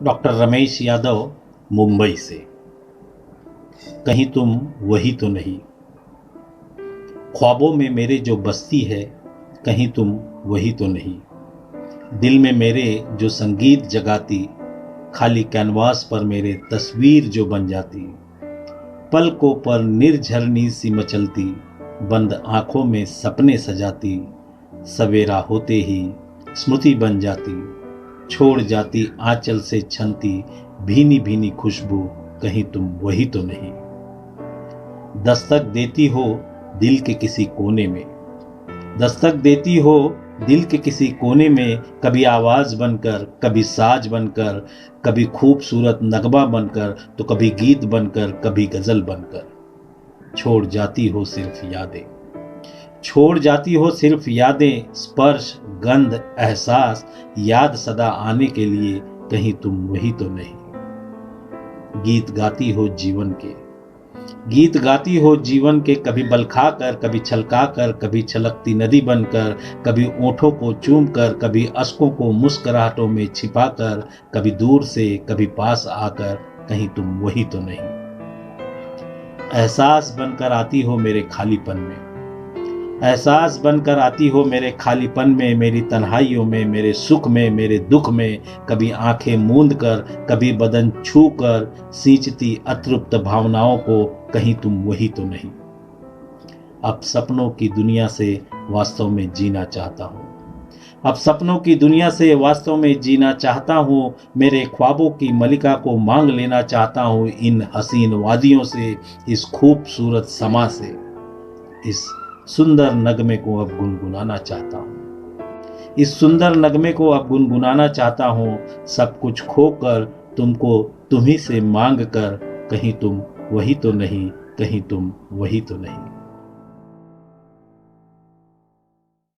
Doctor Ramesh Yadav, Mumbai से। कहीं तुम वही तो नहीं। ख्वाबों में मेरे जो बसती है, कहीं तुम वही तो नहीं। दिल में मेरे जो संगीत जगाती, खाली कैनवास पर मेरे तस्वीर जो बन जाती। पलकों पर निर्झरनी सी मचलती, बंद आंखों में सपने सजाती। सवेरा होते ही स्मृति बन जाती, छोड़ जाती आंचल से छनती भीनी भीनी खुशबू। कहीं तुम वही तो नहीं। दस्तक देती हो दिल के किसी कोने में, दस्तक देती हो दिल के किसी कोने में। कभी आवाज बनकर, कभी साज बनकर, कभी खूबसूरत नगमा बनकर, तो कभी गीत बनकर, कभी गजल बनकर। छोड़ जाती हो सिर्फ यादें, छोड़ जाती हो सिर्फ यादें। स्पर्श, गंध, एहसास, याद सदा आने के लिए। कहीं तुम वही तो नहीं। गीत गाती हो जीवन के, गीत गाती हो जीवन के। कभी बलखा कर, कभी छलका कर, कभी छलकती नदी बनकर, कभी ओंठों को चूम कर, कभी अश्कों को मुस्कुराहटों में छिपा कर। कभी दूर से, कभी पास आकर, कहीं तुम वही तो नहीं। एहसास बनकर आती हो मेरे खालीपन में, एहसास बनकर आती हो मेरे खालीपन में, मेरी तन्हाइयों में, मेरे सुख में, मेरे दुख में। कभी आंखें मूंद कर, कभी बदन छू कर, सींचती अतृप्त भावनाओं को। कहीं तुम वही तो नहीं। अब सपनों की दुनिया से वास्तव में जीना चाहता हूँ, अब सपनों की दुनिया से वास्तव में जीना चाहता हूँ। मेरे ख्वाबों की मलिका को मांग लेना चाहता हूँ, इन हसीन वादियों से, इस खूबसूरत समा से। इस सुंदर नगमे को अब गुनगुनाना चाहता हूँ, इस सुंदर नगमे को अब गुनगुनाना चाहता हूँ। सब कुछ खोकर तुमको तुम्ही से मांग कर, कहीं तुम वही तो नहीं, कहीं तुम वही तो नहीं।